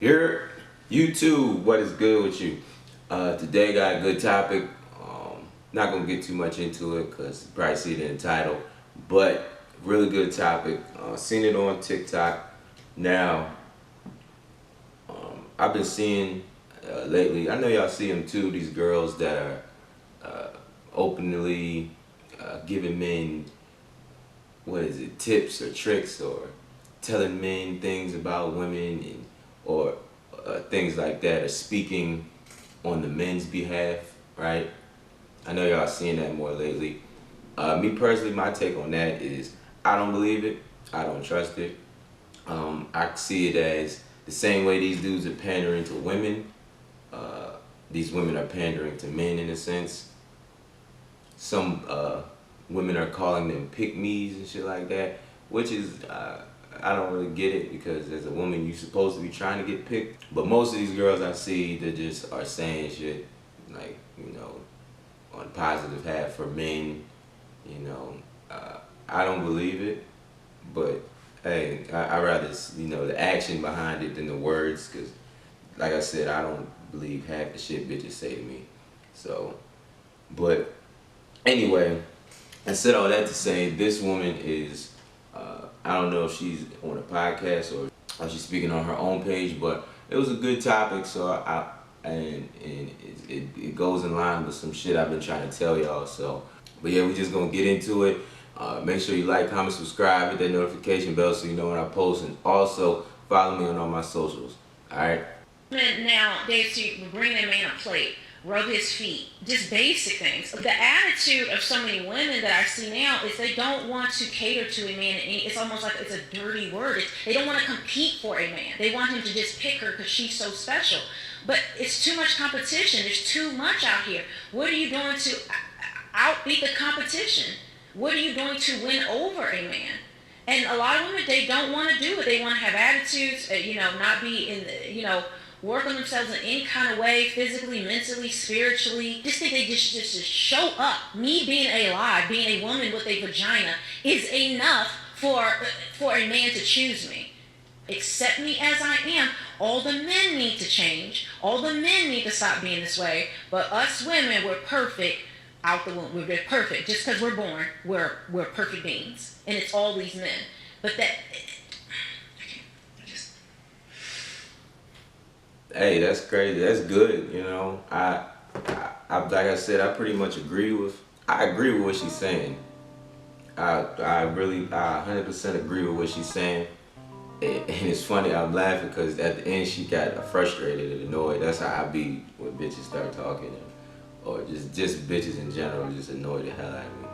Here, YouTube, what is good with you? Today got a good topic. Not gonna get too much into it because you probably see it in the title, but really good topic. Seen it on TikTok. Now, I've been seeing lately. I know y'all see them too. These girls that are openly giving men, what is it, tips or tricks, or telling men things about women, and or things like that, or speaking on the men's behalf, right? I know y'all seeing that more lately. Me personally, my take on that is I don't believe it. I don't trust it. I see it as the same way these dudes are pandering to women. These women are pandering to men in a sense. Some women are calling them pick-me's and shit like that, which is I don't really get it, because as a woman you're supposed to be trying to get picked. But most of these girls I see, they just are saying shit like, on positive half for men. I don't believe it, but hey, I rather the action behind it than the words, because like I said, I don't believe half the shit bitches say to me. So, but anyway, I said all that to say this woman is, I don't know if she's on a podcast or she's speaking on her own page, but it was a good topic, so it goes in line with some shit I've been trying to tell y'all. So, but yeah, we just gonna get into it. Make sure you like, comment, subscribe, hit that notification bell so you know when I post, and also follow me on all my socials. All right. Now, they bring that man a plate, rub his feet, just basic things. The attitude of so many women that I see now is they don't want to cater to a man. It's almost like it's a dirty word. They don't want to compete for a man. They want him to just pick her because she's so special. But it's too much competition. There's too much out here. What are you doing to outbeat the competition? What are you doing to win over a man? And a lot of women, they don't want to do it. They want to have attitudes, not be in work on themselves in any kind of way, physically, mentally, spiritually. Just think they just show up. Me being alive, being a woman with a vagina, is enough for a man to choose me. Accept me as I am. All the men need to change. All the men need to stop being this way. But us women, we're perfect out the womb. We're perfect. Just because we're born, we're perfect beings. And it's all these men. But Hey, that's crazy. That's good. Like I said, I agree with what she's saying. I really, 100% agree with what she's saying. And it's funny, I'm laughing because at the end she got frustrated and annoyed. That's how I be when bitches start talking, or just bitches in general just annoy the hell out of me.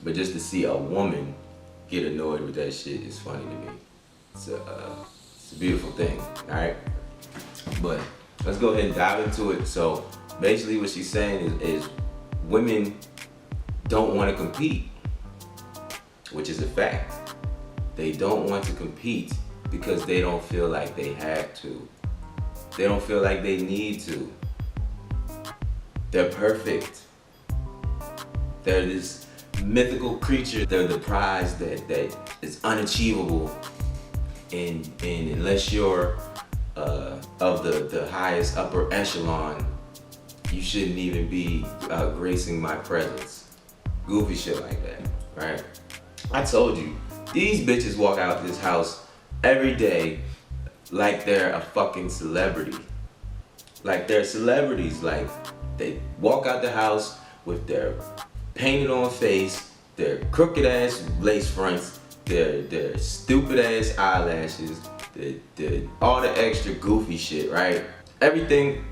But just to see a woman get annoyed with that shit is funny to me. It's a beautiful thing. All right. But let's go ahead and dive into it. So basically what she's saying is women don't want to compete, which is a fact. They don't want to compete because they don't feel like they have to. They don't feel like they need to. They're perfect. They're this mythical creature. They're the prize that is unachievable. And unless you're of the highest upper echelon, you shouldn't even be gracing my presence. Goofy shit like that, right? I told you, these bitches walk out this house every day like they're a fucking celebrity. Like they're celebrities. Like they walk out the house with their painted on face, their crooked ass lace fronts, their stupid ass eyelashes, all the extra goofy shit, right? Everything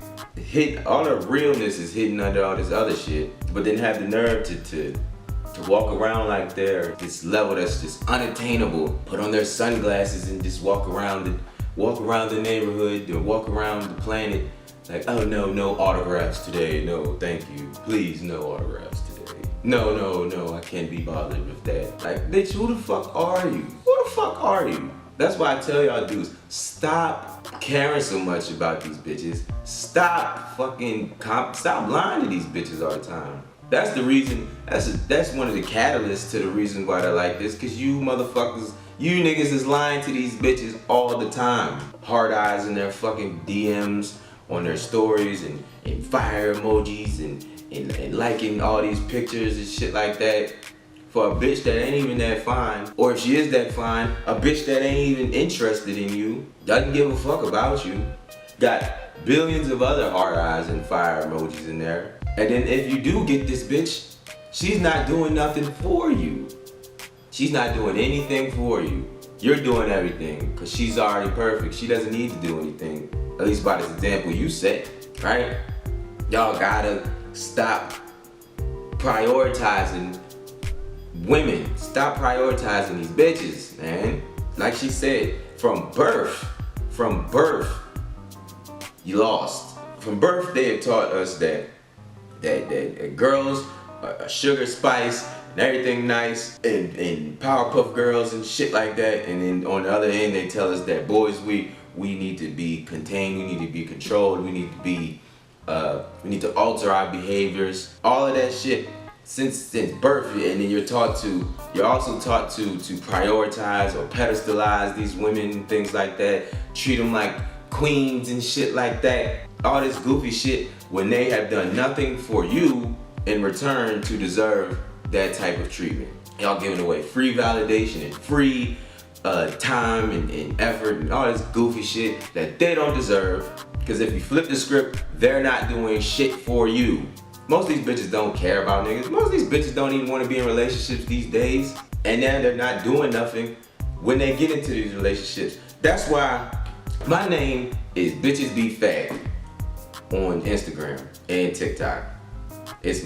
all the realness is hidden under all this other shit, but then have the nerve to walk around like they're this level that's just unattainable. Put on their sunglasses and just walk around the neighborhood, or walk around the planet like, oh no autographs today, no thank you, please no autographs today. No, I can't be bothered with that. Like, bitch, who the fuck are you? Who the fuck are you? That's why I tell y'all dudes, stop caring so much about these bitches. Stop lying to these bitches all the time. That's the reason, that's one of the catalysts to the reason why they're like this, because you motherfuckers You niggas is lying to these bitches all the time. Hard eyes in their fucking DMs, on their stories, and fire emojis, and liking all these pictures and shit like that. For a bitch that ain't even that fine, or if she is that fine, a bitch that ain't even interested in you, doesn't give a fuck about you, got billions of other hard eyes and fire emojis in there. And then if you do get this bitch, she's not doing nothing for you. She's not doing anything for you. You're doing everything, because she's already perfect. She doesn't need to do anything, at least by this example you set, right? Y'all gotta stop prioritizing women. Stop prioritizing these bitches, man. Like she said, from birth, you lost. From birth, they have taught us that girls are sugar spice and everything nice, and Powerpuff Girls and shit like that. And then on the other end, they tell us that boys, we need to be contained, we need to be controlled, we need to alter our behaviors. All of that shit since birth, and then you're also taught to prioritize or pedestalize these women and things like that. Treat them like queens and shit like that. All this goofy shit when they have done nothing for you in return to deserve that type of treatment. Y'all giving away free validation and free time and effort and all this goofy shit that they don't deserve. Because if you flip the script, they're not doing shit for you. Most of these bitches don't care about niggas. Most of these bitches don't even want to be in relationships these days. And now they're not doing nothing when they get into these relationships. That's why my name is Bitches Be Fat on Instagram and TikTok. It's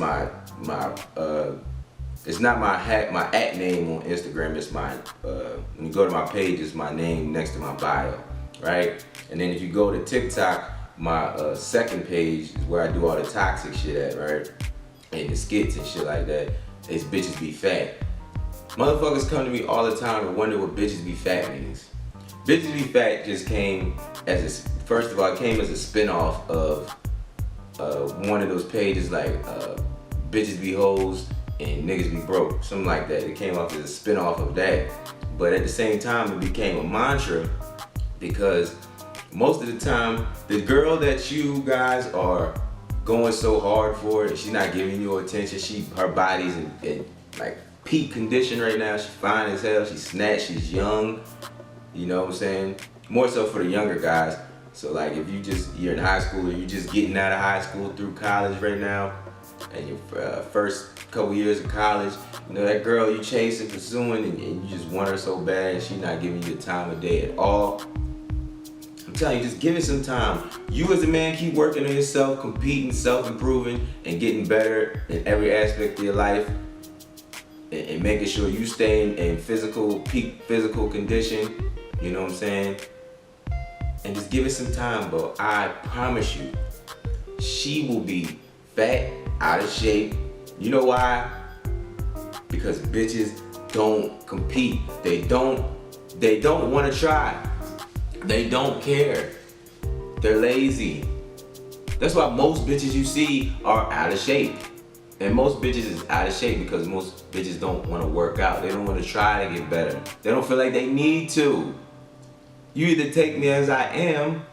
it's not my at name on Instagram. It's when you go to my page, it's my name next to my bio, right? And then if you go to TikTok, my second page is where I do all the toxic shit at, right? And the skits and shit like that. It's Bitches Be Fat. Motherfuckers come to me all the time and wonder what Bitches Be Fat means. Bitches Be Fat just came first of all, it came as a spinoff of one of those pages like Bitches Be Hoes and Niggas Be Broke, something like that. It came off as a spinoff of that. But at the same time, it became a mantra because most of the time, the girl that you guys are going so hard for, she's not giving you attention. Her body's in like peak condition right now. She's fine as hell. She's snatched. She's young. You know what I'm saying? More so for the younger guys. So like if you're in high school or you're just getting out of high school through college right now, and your first couple years of college, you know that girl you chasing, pursuing, and you just want her so bad, and she's not giving you the time of day at all. I'm telling you, just give it some time. You as a man keep working on yourself, competing, self-improving, and getting better in every aspect of your life, and making sure you stay in peak physical condition. You know what I'm saying? And just give it some time, bro. I promise you, she will be fat, out of shape. You know why? Because bitches don't compete. They don't want to try. They don't care. They're lazy. That's why most bitches you see are out of shape. And most bitches is out of shape because most bitches don't want to work out. They don't want to try to get better. They don't feel like they need to. You either take me as I am,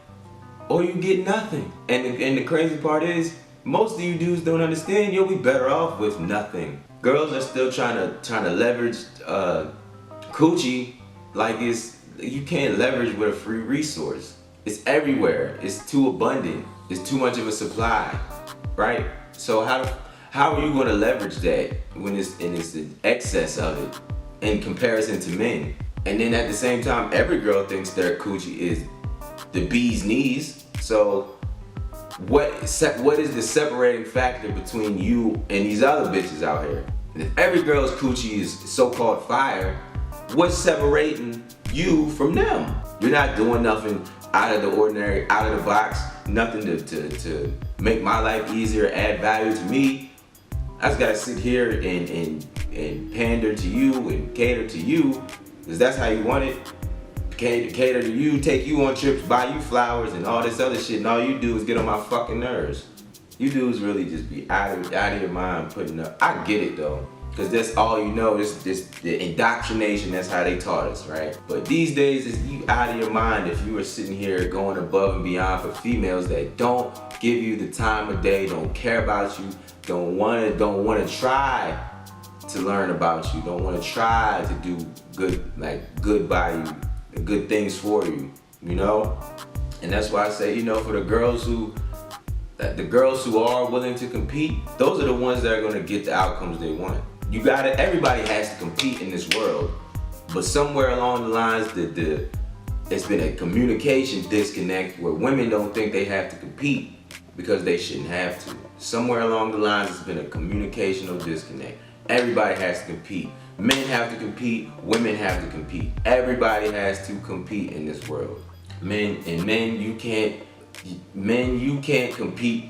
or you get nothing. And the crazy part is, most of you dudes don't understand you'll be better off with nothing. Girls are still trying to leverage coochie like you can't leverage with a free resource. It's everywhere. It's too abundant. It's too much of a supply, right? So how are you going to leverage that when it's the excess of it in comparison to men? And then at the same time, every girl thinks their coochie is the bee's knees. So what is the separating factor between you and these other bitches out here? And if every girl's coochie is so-called fire, what's separating you from them? You're not doing nothing out of the ordinary, out of the box, nothing to make my life easier, add value to me. I just gotta sit here and pander to you and cater to you, because that's how you want it. Cater to you, take you on trips, buy you flowers and all this other shit, and all you do is get on my fucking nerves. You dudes really just be out of your mind putting up. I get it though. because that's all you know. This the indoctrination. That's how they taught us, right? But these days, it's you out of your mind if you are sitting here going above and beyond for females that don't give you the time of day, don't care about you, don't wanna try to learn about you, don't wanna try to do good by you, good things for you, you know? And that's why I say, for the girls who are willing to compete, those are the ones that are gonna get the outcomes they want. Everybody has to compete in this world, but somewhere along the lines, it's been a communication disconnect where women don't think they have to compete because they shouldn't have to. Somewhere along the lines, it's been a communicational disconnect. Everybody has to compete. Men have to compete, women have to compete. Everybody has to compete in this world. Men, you can't compete.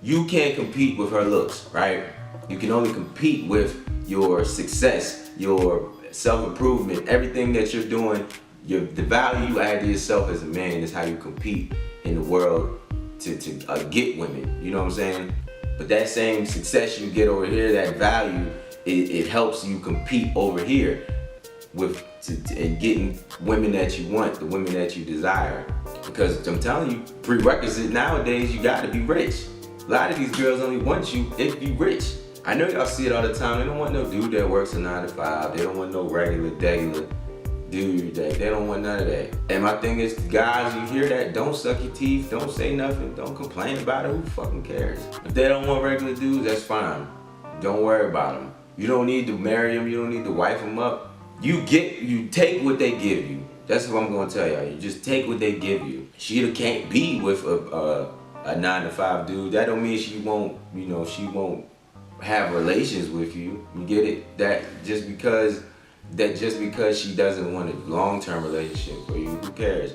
You can't compete with her looks, right? You can only compete with your success, your self-improvement, everything that you're doing. The value you add to yourself as a man is how you compete in the world to get women. You know what I'm saying? But that same success you get over here, that value, it helps you compete over here in getting women that you want, the women that you desire. Because I'm telling you, prerequisite nowadays, you gotta be rich. A lot of these girls only want you if you rich. I know y'all see it all the time. They don't want no dude that works a 9 to 5. They don't want no regular dude. They don't want none of that. And my thing is, guys, you hear that? Don't suck your teeth. Don't say nothing. Don't complain about it. Who fucking cares? If they don't want regular dudes, that's fine. Don't worry about them. You don't need to marry them. You don't need to wife them up. You take what they give you. That's what I'm gonna tell y'all. You just take what they give you. She can't be with a 9 to 5 dude. That don't mean she won't have relations with you. You get it? That just because she doesn't want a long-term relationship with you, who cares?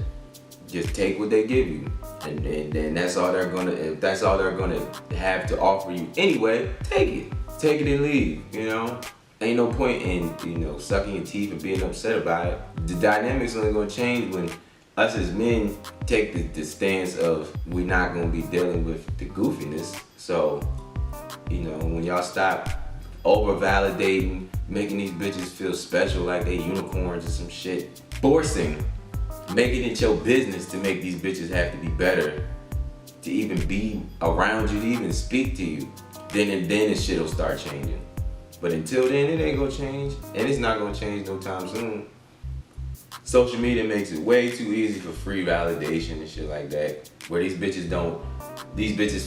Just take what they give you, and then that's all they're gonna. If that's all they're gonna have to offer you anyway, take it and leave. Ain't no point in sucking your teeth and being upset about it. The dynamics only gonna change when us as men take the stance of we're not gonna be dealing with the goofiness. So, when y'all stop over-validating, making these bitches feel special like they unicorns or some shit, making it your business to make these bitches have to be better, to even be around you, to even speak to you, then the shit'll start changing. But until then, it ain't gonna change, and it's not gonna change no time soon. Social media makes it way too easy for free validation and shit like that, where these bitches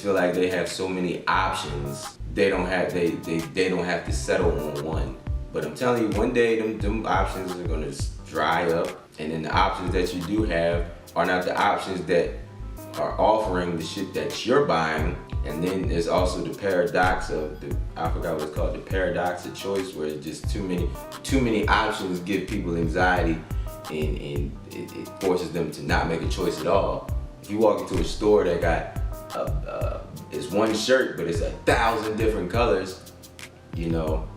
feel like they have so many options. They don't have to settle on one. But I'm telling you, one day them options are gonna dry up, and then the options that you do have are not the options that are offering the shit that you're buying. And then there's also the paradox of I forgot what it's called, the paradox of choice, where it's just too many options give people anxiety, and it forces them to not make a choice at all. If you walk into a store that got it's one shirt, but it's 1,000 different colors, it'll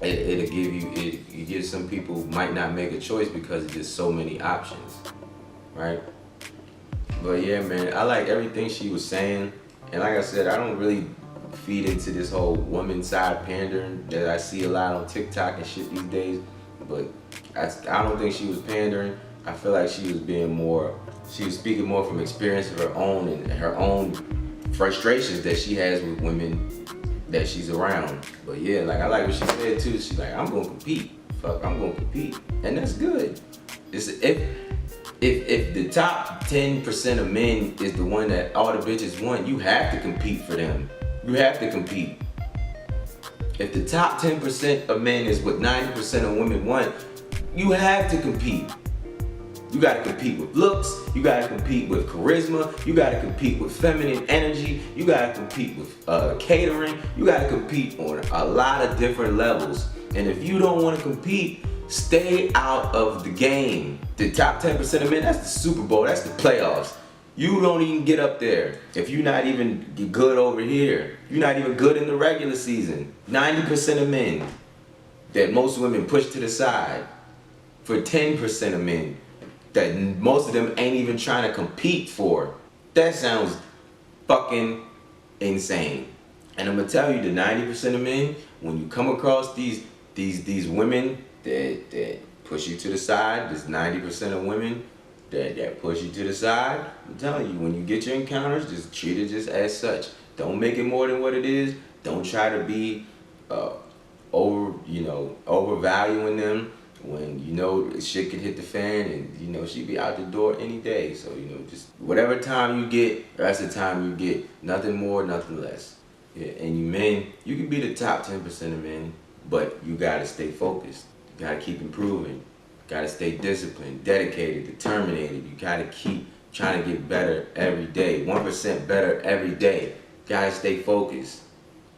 it gives some people might not make a choice because there's just so many options, right? But yeah, man, I like everything she was saying. And like I said, I don't really feed into this whole woman side pandering that I see a lot on TikTok and shit these days. But I don't think she was pandering. I feel like she was speaking more from experience of her own and her own frustrations that she has with women that she's around. But yeah, I like what she said too. She's like, I'm gonna compete. Fuck, I'm gonna compete. And that's good. If the top 10% of men is the one that all the bitches want, you have to compete for them. You have to compete. If the top 10% of men is what 90% of women want, you have to compete. You gotta compete with looks, you gotta compete with charisma, you gotta compete with feminine energy, you gotta compete with catering, you gotta compete on a lot of different levels. And if you don't wanna compete, stay out of the game. The top 10% of men, that's the Super Bowl, that's the playoffs. You don't even get up there if you're not even good over here. You're not even good in the regular season. 90% of men that most women push to the side for 10% of men that most of them ain't even trying to compete for. That sounds fucking insane. And I'm gonna tell you, the 90% of men, when you come across these women that push you to the side, there's 90% of women that push you to the side. I'm telling you, when you get your encounters, just treat it just as such. Don't make it more than what it is. Don't try to be overvaluing them when you know shit could hit the fan, and you know she be out the door any day. So just whatever time you get, that's the time you get. Nothing more, nothing less. Yeah, and you men, you can be the top 10% of men, but you gotta stay focused. You gotta keep improving. You gotta stay disciplined, dedicated, determined. You gotta keep trying to get better every day. 1% better every day. Gotta stay focused.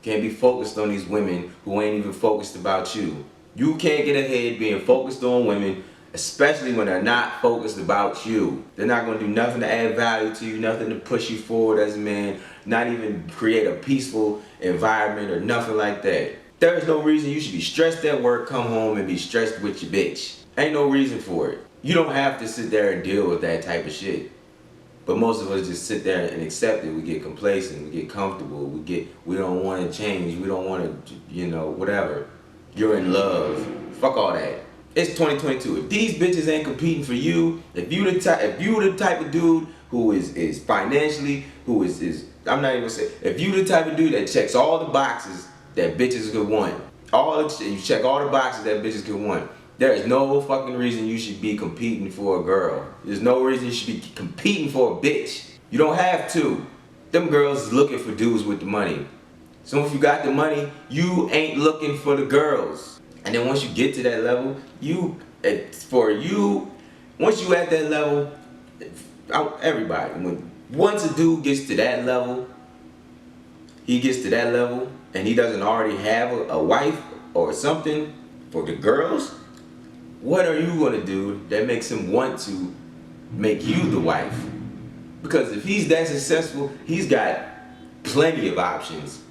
Can't be focused on these women who ain't even focused about you. You can't get ahead being focused on women, especially when they're not focused about you. They're not gonna do nothing to add value to you, nothing to push you forward as a man, not even create a peaceful environment or nothing like that. There's no reason you should be stressed at work, come home and be stressed with your bitch. Ain't no reason for it. You don't have to sit there and deal with that type of shit. But most of us just sit there and accept it. We get complacent, we get comfortable, we don't want to change, we don't want to, whatever. You're in love. Fuck all that. It's 2022. If these bitches ain't competing for you, if you the type of dude who is financially, who is I'm not even gonna say, if you the type of dude that checks all the boxes that bitches could want, you check all the boxes that bitches could want, there is no fucking reason you should be competing for a girl. There's no reason you should be competing for a bitch. You don't have to. Them girls is looking for dudes with the money. So if you got the money, you ain't looking for the girls. And then once you get to that level, once you at that level, everybody, once a dude gets to that level, and he doesn't already have a wife or something for the girls, what are you gonna do that makes him want to make you the wife? Because if he's that successful, he's got plenty of options.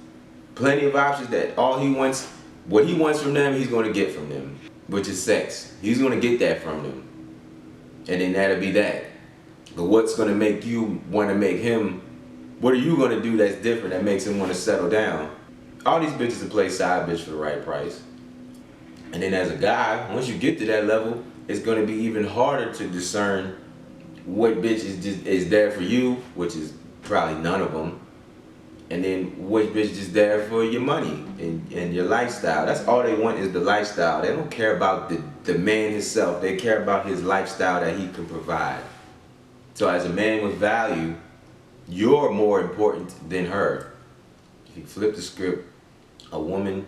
Plenty of options that what he wants from them, he's gonna get from them, which is sex. He's gonna get that from them. And then that'll be that. But what's gonna make you wanna make him, what are you gonna do that's different that makes him wanna settle down? All these bitches will play side bitch for the right price. And then as a guy, once you get to that level, it's gonna be even harder to discern what bitch is there for you, which is probably none of them. And then which bitch is there for your money and your lifestyle. That's all they want, is the lifestyle. They don't care about the man himself. They care about his lifestyle that he can provide. So as a man with value, you're more important than her. If you flip the script, a woman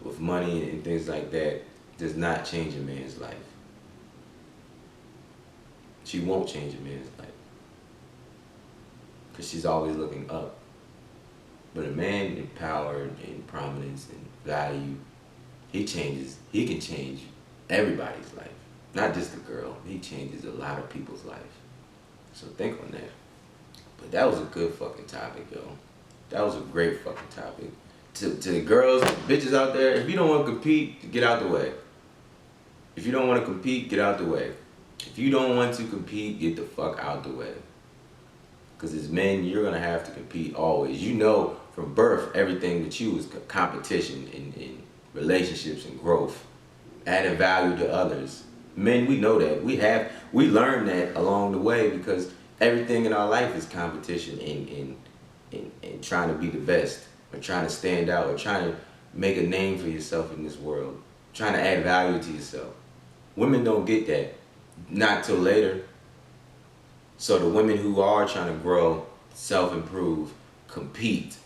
with money and things like that does not change a man's life. She won't change a man's life, because she's always looking up. But a man in power and prominence and value, he can change everybody's life. Not just the girl. He changes a lot of people's life. So think on that. But that was a good fucking topic, yo. That was a great fucking topic. To the girls, bitches out there, if you don't want to compete, get out the way. If you don't want to compete, get out the way. If you don't want to compete, get the fuck out the way. Because as men, you're going to have to compete always. You know from birth, everything with you is competition in relationships and growth. Adding value to others. Men, we know that. We learn that along the way, because everything in our life is competition in trying to be the best, or trying to stand out, or trying to make a name for yourself in this world, trying to add value to yourself. Women don't get that, not till later. So the women who are trying to grow, self-improve, compete,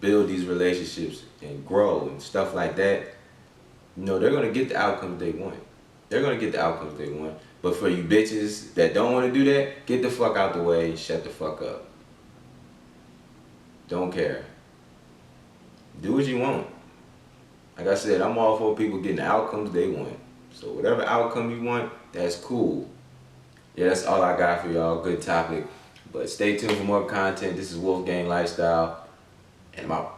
build these relationships and grow and stuff like that, they're gonna get the outcomes they want. They're gonna get the outcomes they want. But for you bitches that don't want to do that, get the fuck out the way, shut the fuck up. Don't care. Do what you want. Like I said, I'm all for people getting the outcomes they want. So whatever outcome you want, that's cool. Yeah, that's all I got for y'all. Good topic. But stay tuned for more content. This is Wolf Gang Lifestyle, and I'm out.